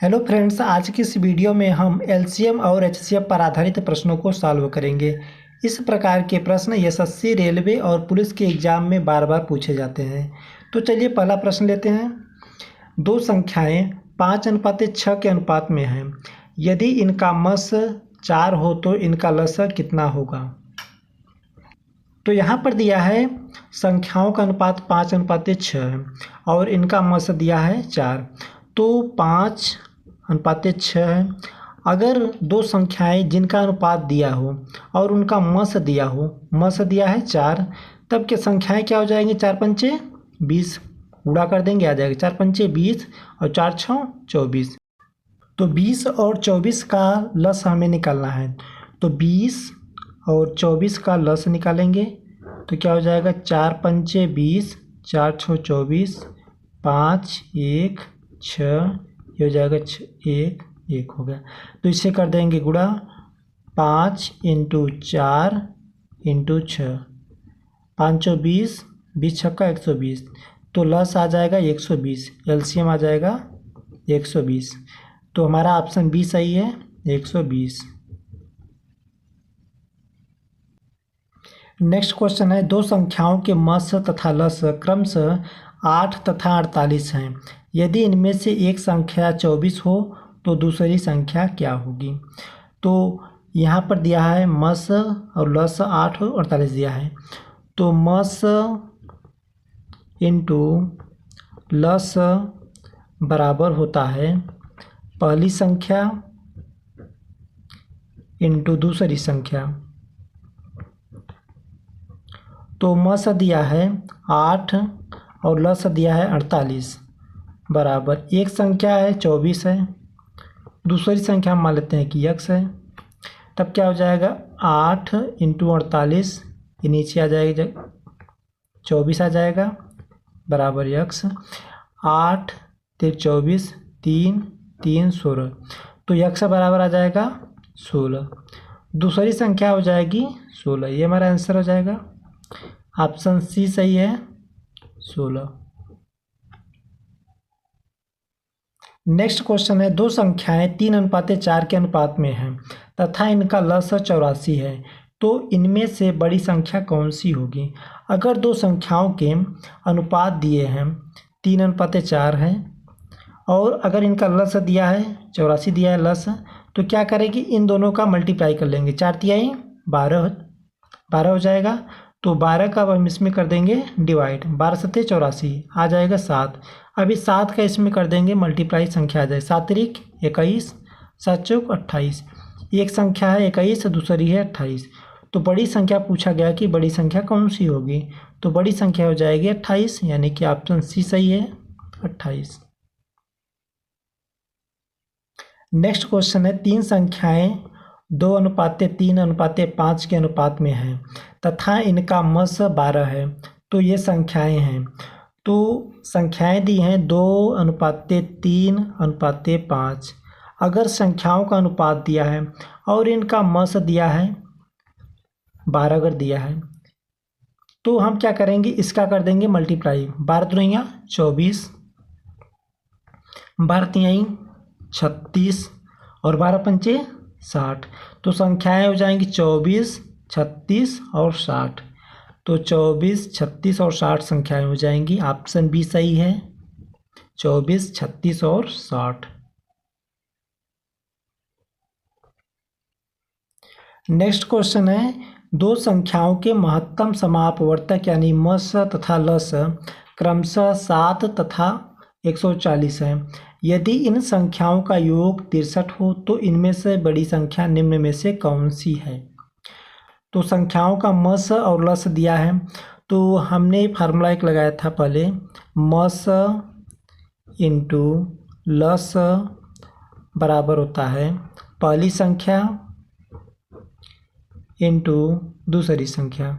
Hello friends, आज की इस वीडियो में हम एलसीएम और एचसीएफ पर आधारित प्रश्नों को सॉल्व करेंगे। इस प्रकार के प्रश्न एसएससी, रेलवे और पुलिस के एग्जाम में बार बार पूछे जाते हैं। तो चलिए पहला प्रश्न लेते हैं। दो संख्याएं 5:6 के अनुपात में हैं। यदि इनका मस 4 हो तो इनका लसा कितना होगा। तो यहाँ पर दिया है संख्याओं का अनुपात 5:6 है और इनका मस दिया है 4, तो 5:6 है। अगर दो संख्याएं जिनका अनुपात दिया हो और उनका मस दिया हो, मस दिया है 4, तब के संख्याएं क्या हो जाएंगी। 4 पंचे 20, गुणा कर देंगे आ जाएगा 4 पंचे 20 और 4 छः 24। तो 20 और 24 का लस हमें निकालना है, तो 20 और 24 का लस निकालेंगे तो क्या हो जाएगा। 4 पंचे 20, 4 छः 24, 5 1 6, ये हो जाएगा 1 1 हो गया। तो इसे कर देंगे गुणा 5 × 4 × 6, 5 20, 20 छक्का 120, तो लस आ जाएगा 120, एलसीएम आ जाएगा 120। तो हमारा ऑप्शन बी सही है, 120। नेक्स्ट क्वेश्चन है, दो संख्याओं के मस तथा लस क्रमशः 8 तथा 48 हैं। यदि इनमें से एक संख्या 24 हो तो दूसरी संख्या क्या होगी। तो यहाँ पर दिया है मस और लस 8 और 48 दिया है, तो मस इंटू लस बराबर होता है पहली संख्या इंटू दूसरी संख्या। तो मस दिया है 8 और लस दिया है 48 बराबर एक संख्या है 24 है, दूसरी संख्या हम मान लेते हैं कि यक्स है। तब क्या हो जाएगा 8 × 48, ये नीचे आ जाएगा 24 आ जाएगा बराबर यक्स। 8 × 24, 3 3 16, तो यक्स बराबर आ जाएगा 16। दूसरी संख्या हो जाएगी 16, ये हमारा आंसर हो जाएगा। ऑप्शन सी सही है, 16। नेक्स्ट क्वेश्चन है, दो संख्याएं 3:4 के अनुपात में हैं तथा इनका लस 84 है, तो इनमें से बड़ी संख्या कौन सी होगी। अगर दो संख्याओं के अनुपात दिए हैं 3:4 है और अगर इनका लस दिया है 84 दिया है लस, तो क्या करेंगे, इन दोनों का मल्टीप्लाई कर लेंगे। 4 तिहाई 12 हो जाएगा, तो 12 का हम इसमें कर देंगे डिवाइड, 12 सत्ते 84 आ जाएगा 7। अभी 7 का इसमें कर देंगे मल्टीप्लाई, संख्या आ जाए 7 त्रिक 21, 7 चौक 28। एक संख्या है 21, दूसरी है 28, तो बड़ी संख्या पूछा गया कि बड़ी संख्या कौन सी होगी, तो बड़ी संख्या हो जाएगी 28, यानी कि ऑप्शन सी सही है, 28। नेक्स्ट क्वेश्चन है, तीन संख्याएं 2:3:5 के अनुपात में हैं तथा इनका मस 12 है, तो ये संख्याएं हैं। तो संख्याएं दी हैं 2:3:5। अगर संख्याओं का अनुपात दिया है और इनका मस दिया है 12 अगर दिया है, तो हम क्या करेंगे, इसका कर देंगे मल्टीप्लाई। 12 दूनिया 24, 12 तिहाई 36 और 12 पंचे 60, तो संख्याएं हो जाएंगी 24, 36 और 60। तो 24, 36 और 60 संख्याएं हो जाएंगी। ऑप्शन बी सही है, 24, 36 और 60। नेक्स्ट क्वेश्चन है, दो संख्याओं के महत्तम समापवर्तक यानी मस तथा लस क्रमशः 7 तथा 140 है। यदि इन संख्याओं का योग 63 हो तो इनमें से बड़ी संख्या निम्न में से कौन सी है। तो संख्याओं का मस और लस दिया है, तो हमने फार्मूला एक लगाया था पहले, मस इंटू लस बराबर होता है पहली संख्या इंटू दूसरी संख्या।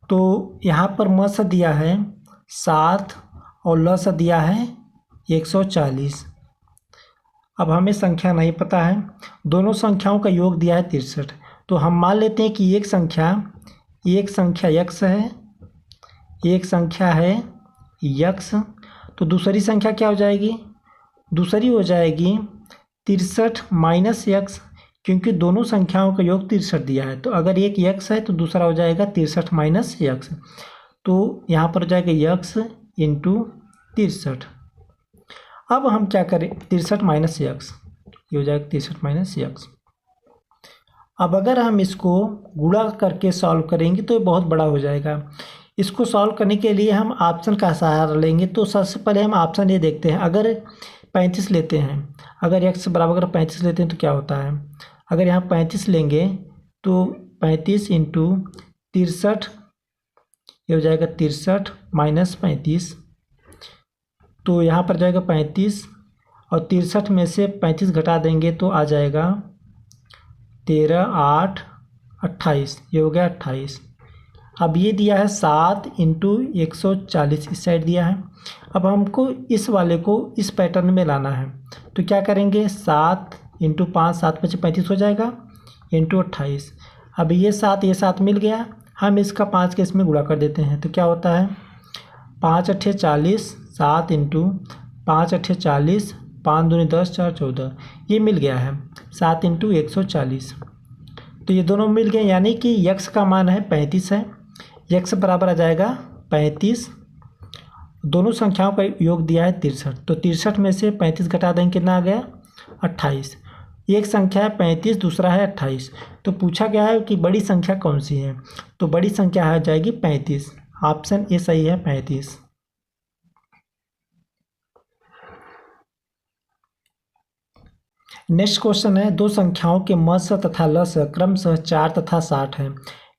तो यहाँ पर मस दिया है 7 और लस दिया है 140। अब हमें संख्या नहीं पता है, दोनों संख्याओं का योग दिया है 63, तो हम मान लेते हैं कि एक संख्या यक्स है, एक संख्या है यक्स, तो दूसरी संख्या क्या हो जाएगी, दूसरी हो जाएगी 63 माइनस यक्स, क्योंकि दोनों संख्याओं का योग 63 दिया है, तो अगर एक यक्स है तो दूसरा हो जाएगा 63 माइनस यक्स। तो यहाँ पर हो जाएगा यक्स इंटू 63। अब हम क्या करें, 63 माइनस यक्स, ये हो जाएगा 63 माइनस यक्स। अब अगर हम इसको गुणा करके सॉल्व करेंगे तो ये बहुत बड़ा हो जाएगा। इसको सॉल्व करने के लिए हम ऑप्शन का सहारा लेंगे। तो सबसे पहले हम ऑप्शन ये देखते हैं, अगर 35 लेते हैं, अगर x बराबर अगर 35 लेते हैं तो क्या होता है। अगर यहाँ 35 लेंगे तो 35 इंटू 63, ये हो जाएगा 63 माइनस 35। तो यहाँ पर जाएगा 35 और 63 में से 35 घटा देंगे तो आ जाएगा 13 8 28, ये हो गया 28। अब ये दिया है 7 इंटू 140, इस साइड दिया है। अब हमको इस वाले को इस पैटर्न में लाना है, तो क्या करेंगे, 7 इंटू 5, 7 5 35 हो जाएगा, इंटू 28। अब ये 7 मिल गया, हम इसका 5 के इसमें गुणा कर देते हैं, तो क्या होता है 5 8 40, 7 इंटू 5 8 40, 5 दूनी 10 4 14, ये मिल गया है 7 इंटू 140। तो ये दोनों मिल गए, यानी कि यक्स का मान है 35 है, यक्स बराबर आ जाएगा 35। दोनों संख्याओं का योग दिया है 63, तो 63 में से 35 घटा देंगे, कितना आ गया 28। एक संख्या है 35, दूसरा है 28, तो पूछा गया है कि बड़ी संख्या कौन सी है, तो बड़ी संख्या आ जाएगी 35। ऑप्शन ए सही है 35। नेक्स्ट क्वेश्चन है, दो संख्याओं के मस तथा लस क्रमशः 4 तथा 60 है।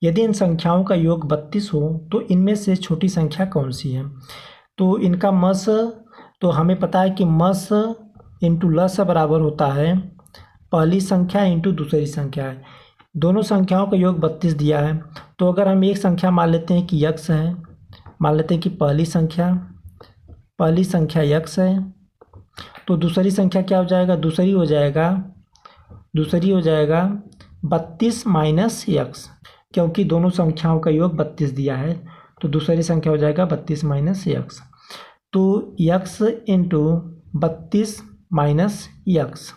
यदि इन संख्याओं का योग 32 हो तो इनमें से छोटी संख्या कौन सी है। तो इनका मस, तो हमें पता है कि मस इंटू लस बराबर होता है पहली संख्या इंटू दूसरी संख्या है। दोनों संख्याओं का योग 32 दिया है, तो अगर हम एक संख्या मान लेते हैं कि यक्स है, मान लेते हैं कि पहली संख्या यक्स है, तो दूसरी संख्या क्या हो जाएगा, दूसरी हो जाएगा 32 माइनस यक्स, क्योंकि दोनों संख्याओं का योग 32 दिया है, तो दूसरी संख्या हो जाएगा 32 माइनस यक्स। तो यक्स इंटू 32 माइनस यक्स।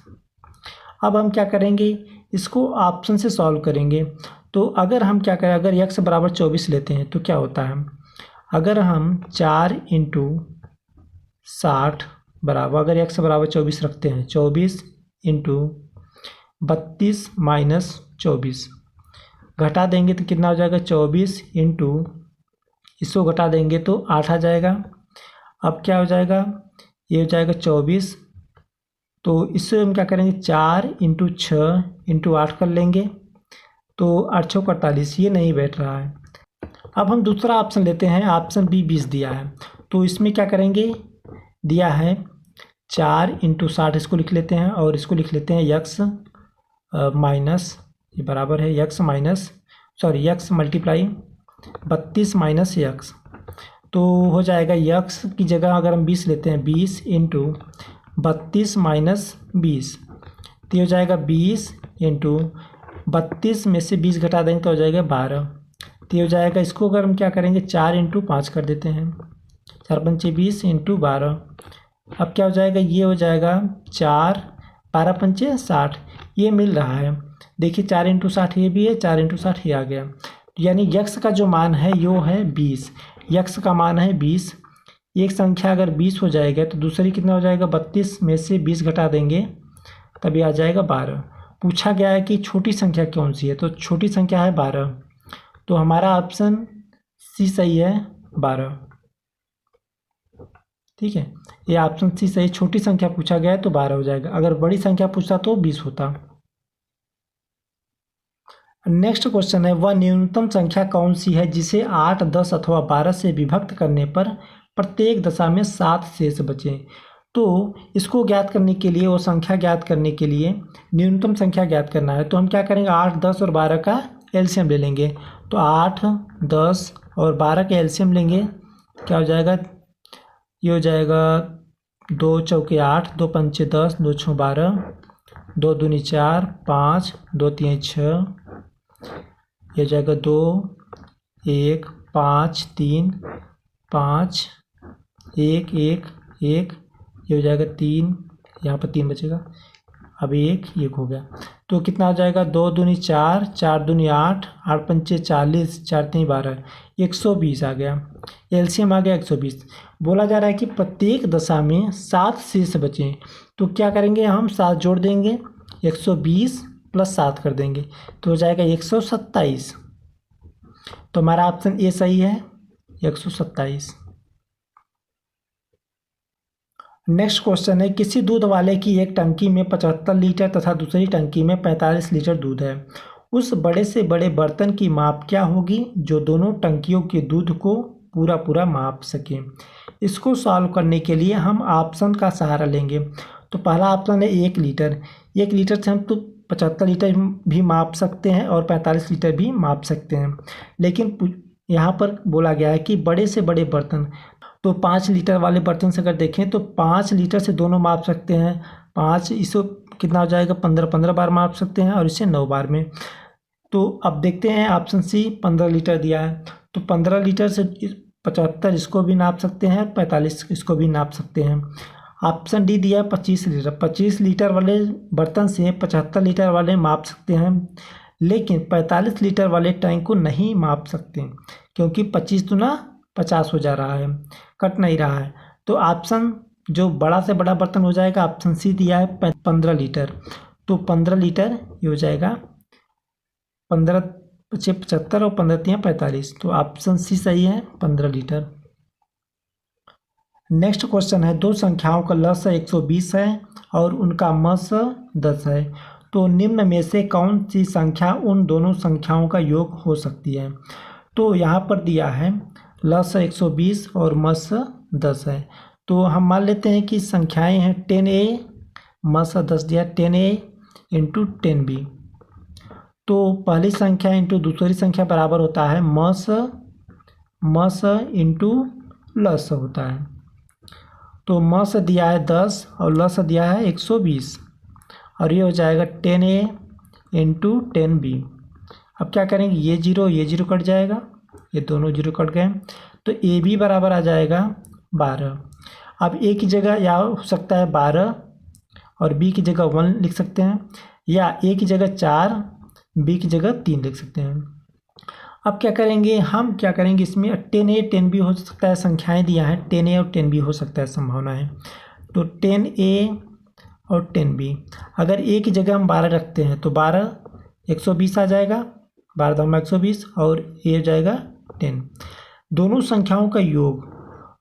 अब हम क्या करेंगे, इसको ऑप्शन से सॉल्व करेंगे। तो अगर हम क्या करें, अगर यक्स बराबर 24 लेते हैं तो क्या होता है, अगर हम 4 इंटू 60 बराबर, अगर यक्स बराबर 24 रखते हैं, 24 इंटू 32 माइनस 24, घटा देंगे तो कितना हो जाएगा 24 इंटू, इसको घटा देंगे तो 8 आ जाएगा। अब क्या हो जाएगा, ये हो जाएगा 24, तो इससे हम क्या करेंगे 4 इंटू 6 इंटू 8 कर लेंगे, तो 8 6 48, ये नहीं बैठ रहा है। अब हम दूसरा ऑप्शन लेते हैं, ऑप्शन बी 20 दिया है, तो इसमें क्या करेंगे, दिया है 4 इंटू 60, इसको लिख लेते हैं, और इसको लिख लेते हैं यक्स माइनस, ये बराबर है यक्स मल्टीप्लाई 32 माइनस यक्स। तो हो जाएगा यक्स की जगह अगर हम 20 लेते हैं, 20 इंटू 32 माइनस 20, तो हो जाएगा 20 इंटू 32 में से 20 घटा देंगे तो हो जाएगा 12, तो हो जाएगा, इसको अगर हम क्या करेंगे 4 इंटू 5 कर देते हैं, 4 पंचे 20 इंटू 12। अब क्या हो जाएगा, ये हो जाएगा 4 12 पंचे 60, ये मिल रहा है। देखिए 4 इंटू 60 ये भी है, 4 इंटू 60 ये आ गया, यानी यक्स का जो मान है यो है 20, यक्स का मान है 20। एक संख्या अगर 20 हो जाएगा तो दूसरी कितना हो जाएगा, 32 में से 20 घटा देंगे तभी आ जाएगा 12। पूछा गया है कि छोटी संख्या कौन सी है, तो छोटी संख्या है 12, तो हमारा ऑप्शन सी सही है 12। ठीक है, ये ऑप्शन सी सही, छोटी संख्या पूछा गया है तो 12 हो जाएगा, अगर बड़ी संख्या पूछता तो 20 होता। नेक्स्ट क्वेश्चन है, वह न्यूनतम संख्या कौन सी है जिसे 8 10 अथवा 12 से विभक्त करने पर प्रत्येक दशा में 7 शेष बचे। तो इसको ज्ञात करने के लिए, वो संख्या ज्ञात करने के लिए न्यूनतम संख्या ज्ञात करना है, तो हम क्या करेंगे 8 10 और 12 का एलसीएम ले लेंगे। तो 8 10 और 12 का एलसीएम लेंगे, क्या हो जाएगा, ये हो जाएगा 2 चौके 8, 2 पंचे 10, 2 छः 12, 2 दूनी 4, 5, 2 तीन 6, ये हो जाएगा 2 1 5 3 5 1 1 1, ये हो जाएगा 3 यहाँ पर 3 बचेगा, अब एक हो गया। तो कितना हो जाएगा, 2 दूनी 4, 4 दूनी 8, 8 पंचे 40, 4 तीन 12, 120 आ गया। एलसीएम आ गया 120। बोला जा रहा है कि प्रत्येक दशा में 7 शेष बचे, तो क्या करेंगे हम, 7 जोड़ देंगे, 120 प्लस 7 कर देंगे, तो हो जाएगा 127। तो हमारा ऑप्शन ए सही है, 127। नेक्स्ट क्वेश्चन है, किसी दूध वाले की एक टंकी में 75 लीटर तथा दूसरी टंकी में 45 लीटर दूध है। उस बड़े से बड़े बर्तन की माप क्या होगी जो दोनों टंकियों के दूध को पूरा पूरा माप सके। इसको सॉल्व करने के लिए हम ऑप्शन का सहारा लेंगे। तो पहला ऑप्शन है 1 लीटर। 1 लीटर से हम तो 75 लीटर भी माप सकते हैं और 45 लीटर भी माप सकते हैं, लेकिन यहाँ पर बोला गया है कि बड़े से बड़े बर्तन, तो 5 लीटर वाले बर्तन से अगर देखें तो 5 लीटर से दोनों माप सकते हैं। 5 इसको कितना हो जाएगा, 15 बार माप सकते हैं और इसे 9 बार में। तो अब देखते हैं ऑप्शन सी 15 लीटर दिया है, तो 15 लीटर से 75 इसको भी नाप सकते हैं, 45 इसको भी नाप सकते हैं। ऑप्शन डी दिया है 25 लीटर। 25 लीटर वाले बर्तन से 75 लीटर वाले माप सकते हैं, लेकिन 45 लीटर वाले टैंक को नहीं माप सकते, क्योंकि 25 दुना 50 हो जा रहा है, कट नहीं रहा है। तो ऑप्शन जो बड़ा से बड़ा बर्तन हो जाएगा, ऑप्शन सी दिया है 15 लीटर। तो 15 लीटर ये हो जाएगा, 15 पचे 75 और 15 तिया 45, तो ऑप्शन सी सही है, 15 लीटर। नेक्स्ट क्वेश्चन है, दो संख्याओं का लस 120 है और उनका मस 10 है, तो निम्न में से कौन सी संख्या उन दोनों संख्याओं का योग हो सकती है। तो यहाँ पर दिया है लस 120 और मस 10 है, तो हम मान लेते हैं कि संख्याएं हैं 10a, मस 10 दिया 10a इंटू 10b। तो पहली संख्या इंटू दूसरी संख्या बराबर होता है मस इंटू लस होता है। तो मस दिया है 10 और लस दिया है 120, और ये हो जाएगा 10a इंटू 10b। अब क्या करेंगे, ये जीरो कट जाएगा, ये दोनों जीरो कट गए, तो ए बी बराबर आ जाएगा 12। अब ए की जगह या हो सकता है 12 और बी की जगह 1 लिख सकते हैं, या ए की जगह 4, बी की जगह 3 लिख सकते हैं। अब क्या करेंगे, हम क्या करेंगे, इसमें 10a 10b हो सकता है, संख्याएं दिया है 10a और 10b हो सकता है, संभावना है। तो 10a और 10b, अगर a की जगह हम 12 रखते हैं तो 12 120 आ जाएगा, 12 120 और ये हो जाएगा 10। दोनों संख्याओं का योग,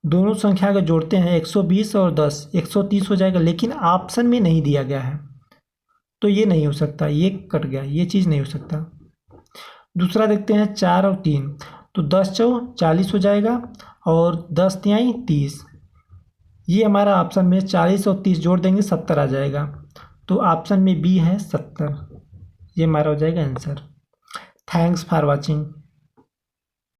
दोनों संख्या को जोड़ते हैं 120 और 10 130 हो जाएगा, लेकिन ऑप्शन में नहीं दिया गया है, तो ये नहीं हो सकता, ये कट गया, ये चीज़ नहीं हो सकता। दूसरा देखते हैं 4 और 3, तो 10 चौ 40 हो जाएगा और 10 तिहाई 30, ये हमारा ऑप्शन में 40 और 30 जोड़ देंगे 70 आ जाएगा, तो ऑप्शन में बी है 70, ये हमारा हो जाएगा आंसर। Thanks for watching.